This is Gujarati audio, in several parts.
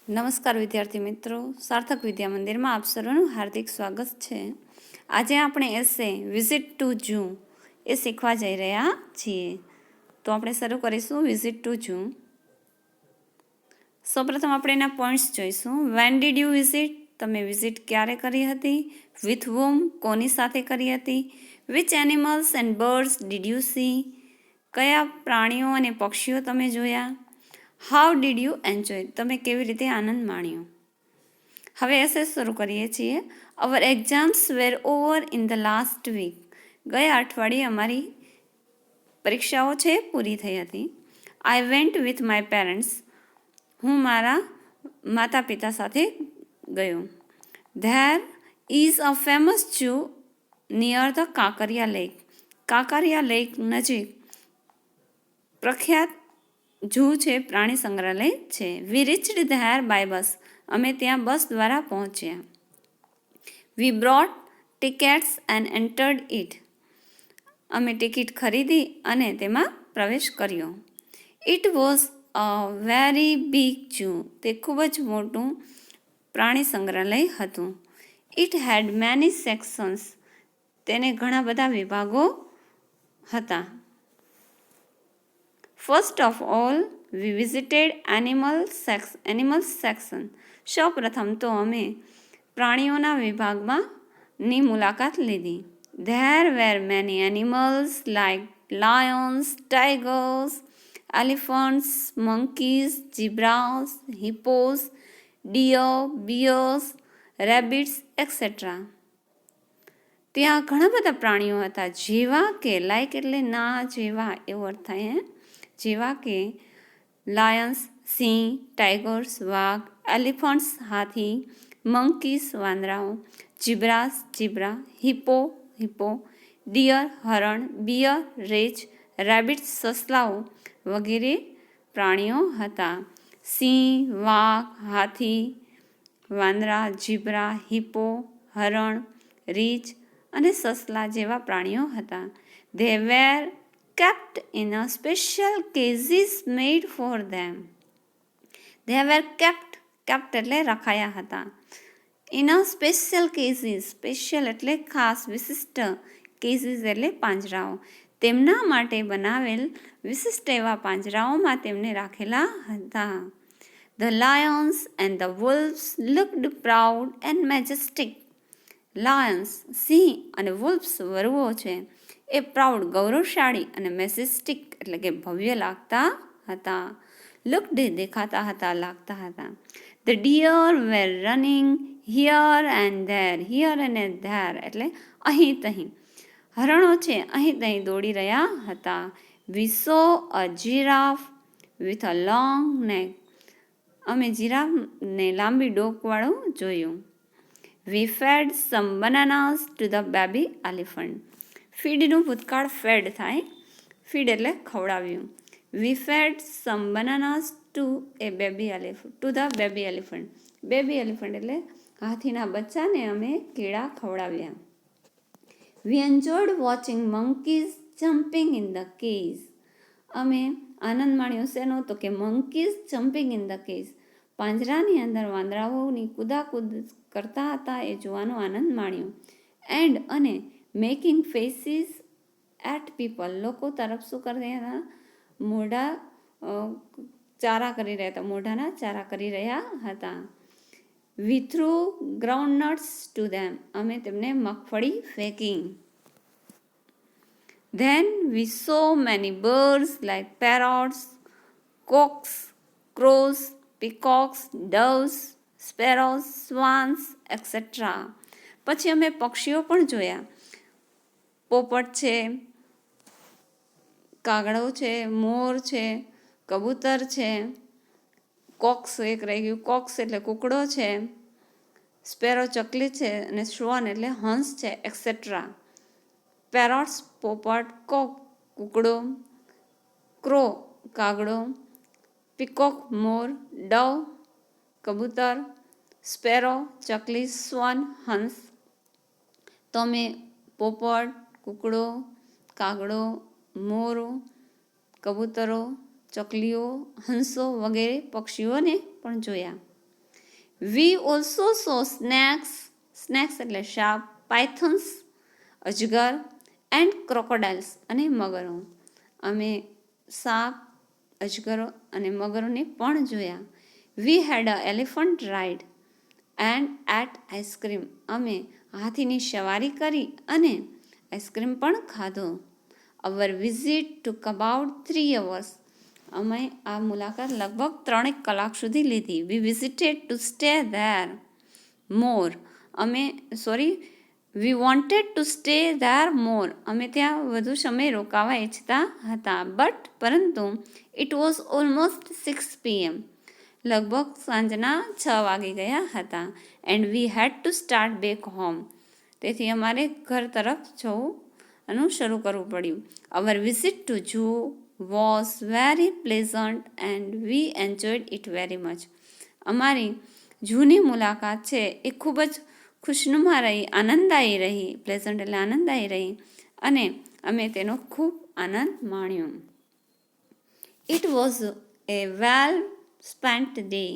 નમસ્કાર વિદ્યાર્થી મિત્રો, સાર્થક વિદ્યા મંદિરમાં આપ સર્વનું હાર્દિક સ્વાગત છે. આજે આપણે એસે વિઝિટ ટુ ઝૂ એ શીખવા જઈ રહ્યા છીએ. તો આપણે શરૂ કરીશું વિઝિટ ટુ ઝૂ. સૌપ્રથમ આપણે એના પોઈન્ટ્સ જોઈશું. When did you visit? તમે વિઝિટ ક્યારે કરી હતી? With whom? કોની સાથે કરી હતી? Which animals and birds did you C? કયા પ્રાણીઓ અને પક્ષીઓ તમે જોયા? How did you enjoy? તમે કેવી રીતે આનંદ માણ્યો? હવે એસે શરૂ કરીએ છીએ. Our exams were over in the last week. ગયા અઠવાડિયે અમારી પરીક્ષાઓ છે પૂરી થઈ હતી. I went with my parents. હું મારા માતા પિતા સાથે ગયો. There is a famous zoo near the Kankaria lake. Kankaria lake નજીક પ્રખ્યાત ઝૂ છે, પ્રાણી સંગ્રહાલય છે. We reached there by bus. અમે ત્યાં બસ દ્વારા પહોંચ્યા. We brought tickets and entered it. અમે ટિકિટ ખરીદી અને તેમાં પ્રવેશ કર્યો. It was a very big zoo. તે ખૂબ જ મોટું પ્રાણી સંગ્રહાલય હતું. It had many sections. તેને ઘણા બધા વિભાગો હતા. First of all we visited animals section. સૌ પ્રથમ તો અમે પ્રાણીઓના વિભાગમાંની મુલાકાત લીધી. There were many animals like lions, tigers, elephants, monkeys, zebras, hippos, deer, bears, rabbits etcetera. ત્યાં ઘણા બધા પ્રાણીઓ હતા, જેવા કે લાઇક એટલે ના જેવા એવો અર્થ થાય. જેવા કે લાયન્સ સિંહ, ટાઇગર્સ વાઘ, એલિફન્ટ્સ હાથી, મંકીસ વાંદરાઓ, જીબ્રાસ જીબ્રા, હિપો ડિયર હરણ, બિયર રેચ, રેબિટ્સ સસલાઓ વગેરે પ્રાણીઓ હતા. સિંહ, વાઘ, હાથી, વાંદરા, જીબ્રા, હિપો, હરણ, રીંછ અને સસલા જેવા પ્રાણીઓ હતા. They were kept in a special cages made for them. They were kept એટલે રખાયા હતા. In a special cages, special એટલે ખાસ, વિશિષ્ટ, cages એટલે પાંજરાઓ. તેમના માટે બનાવેલ વિશિષ્ટ એવા પાંજરાઓમાં તેમને રાખેલા હતા. The lions and the wolves looked proud and majestic. Lions સિંહ અને વુલ્ફ્સ વરુઓ છે એ પ્રાઉડ ગૌરવશાળી અને મેજેસ્ટિક એટલે કે ભવ્ય લાગતા હતા. લુકડ દેખાતા હતા, લાગતા હતા. The deer were running here and there. Here અને ધેર એટલે અહીં તહીં. હરણો છે અહીં તહીં દોડી રહ્યા હતા. We saw a giraffe with a long neck. અમે જીરાફને લાંબી ડોકવાળું જોયું. We fed some bananas to the baby elephant. ફીડનું ભૂતકાળ ફેડ થાય. ફીડ એટલે ખવડાવ્યું. We fed some bananas to the baby elephant. Baby elephant એટલે હાથીના બચ્ચાને અમે કેળા ખવડાવ્યા. We enjoyed watching monkeys jumping in the cage. અમે આનંદ માણ્યો શેનો? તો કે monkeys jumping in the cage. પાંજરાની અંદર વાંદરાઓની કૂદાકૂદ કરતા હતા એ જોવાનો આનંદ માણ્યો. એન્ડ અને મેકિંગ ફેસીસ એટ પીપલ. લોકો તરફ શું કરી રહ્યા હતા? ચારા કરી રહ્યા હતા, મોઢાના ચારા કરી રહ્યા હતા. We threw groundnuts to them. અમે તેમને મગફળી ફેંકી. Then we saw many birds like parrots, cocks, crows, peacocks, doves, sparrows, swans etcetera. પછી અમે પક્ષીઓ પણ જોયા. પોપટ છે, કાગડો છે, મોર છે, કબૂતર છે, કોક્સ એક રહી ગયું, કોક્સ એટલે કૂકડો છે, સ્પેરો ચકલી છે અને સ્વાન એટલે હંસ છે એક્સેટ્રા. પેરોટ્સ પોપટ, કોક કૂકડો, ક્રો કાગડો, પીકોક મોર, ડવ કબૂતર, સ્પેરો ચકલી, સ્વાન હંસ. તો અમે પોપટ, કૂકડો, કાગડો, મોરો, કબૂતરો, ચકલીઓ, હંસો વગેરે પક્ષીઓને પણ જોયા. વી ઓલ્સો સો સ્નેક્સ એટલે સાપ, પાયથન્સ અજગર એન્ડ ક્રોકોડાઇલ્સ અને મગરો. અમે સાપ, અજગરો અને મગરોને પણ જોયા. We had a elephant ride and ate ice cream. અમે હાથીની સવારી કરી અને આઈસ્ક્રીમ પણ ખાધો. Our visit took about 3 hours. અમે આ મુલાકાત લગભગ 3 કલાક સુધી લીધી. We visited to stay there more. We wanted to stay there more. અમે ત્યાં વધુ સમય રોકાવા ઈચ્છતા હતા. પરંતુ ઇટ વોઝ ઓલમોસ્ટ 6 PM. લગભગ સાંજના 6 વાગી ગયા હતા. And we had to start back home. તેથી અમારે ઘર તરફ જવાનું શરૂ કરવું પડ્યું. Our visit to zoo was very pleasant and we enjoyed it very much. અમારી ઝૂની મુલાકાત છે એ ખૂબ જ ખુશનુમા રહી, આનંદદાયી રહી. પ્લેઝન્ટ એટલે આનંદદાયી રહી અને અમે તેનો ખૂબ આનંદ માણ્યો. It was a well spent day.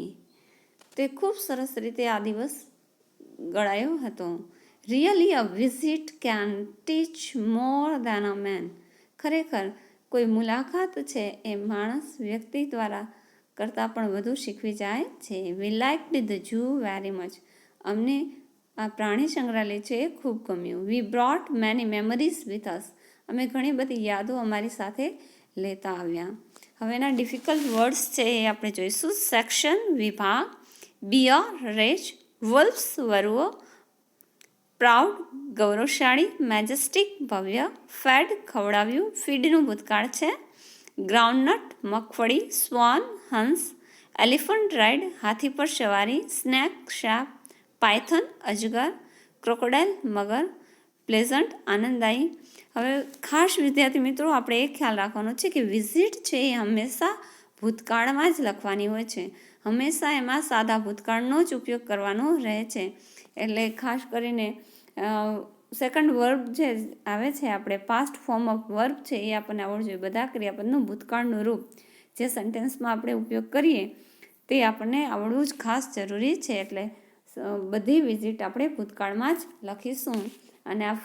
તે ખૂબ સરસ રીતે આ દિવસ ગળાયો હતો. Really a visit can teach more than a man. ખરેખર કોઈ મુલાકાત છે એ માણસ વ્યક્તિ દ્વારા કરતાં પણ વધુ શીખવી જાય છે. We liked the zoo very much. અમને આ પ્રાણી સંગ્રહાલય છે એ ખૂબ ગમ્યું. We brought many memories with us. અમે ઘણી બધી યાદો અમારી સાથે લેતા આવ્યા. હવે એના ડિફિકલ્ટ વર્ડ્સ છે એ આપણે જોઈશું. સેક્શન વિભાગ, બિયર રેજ, વલ્ફ્સ વરુઓ, પ્રાઉડ ગૌરવશાળી, મેજેસ્ટિક ભવ્ય, ફેડ ખવડાવ્યું, ફીડનું ભૂતકાળ છે, ગ્રાઉન્ડનટ મગફળી, સ્વાન હંસ, એલિફન્ટ રાઇડ હાથી પર સવારી, સ્નેક સાપ, પાયથન અજગર, ક્રોકોડાઇલ મગર, પ્લેઝન્ટ આનંદદાયી. હવે ખાસ વિદ્યાર્થી મિત્રો આપણે એ ખ્યાલ રાખવાનો છે કે વિઝિટ છે એ હંમેશા ભૂતકાળમાં જ લખવાની હોય છે. હંમેશા એમાં સાદા ભૂતકાળનો જ ઉપયોગ કરવાનો રહે છે. એટલે ખાસ કરીને સેકન્ડ વર્બ જે આવે છે આપણે પાસ્ટ ફોર્મ ઓફ વર્બ છે એ આપણને આવડવું જોઈએ. બધા ક્રિયાપદનું ભૂતકાળનું રૂપ જે સેન્ટેન્સમાં આપણે ઉપયોગ કરીએ તે આપણને આવડવું જ ખાસ જરૂરી છે. એટલે બધી વિઝિટ આપણે ભૂતકાળમાં જ લખીશું. અને આ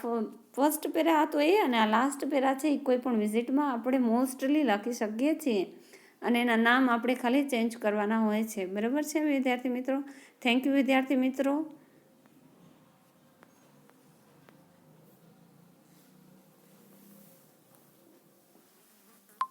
ફર્સ્ટ પેરા હતો એ અને આ લાસ્ટ પેરા છે એ કોઈ પણ વિઝિટમાં આપણે મોસ્ટલી લખી શકીએ છીએ અને એના નામ આપણે ખાલી ચેન્જ કરવાના હોય છે. બરાબર છે વિદ્યાર્થી મિત્રો? થેન્ક યુ વિદ્યાર્થી મિત્રો.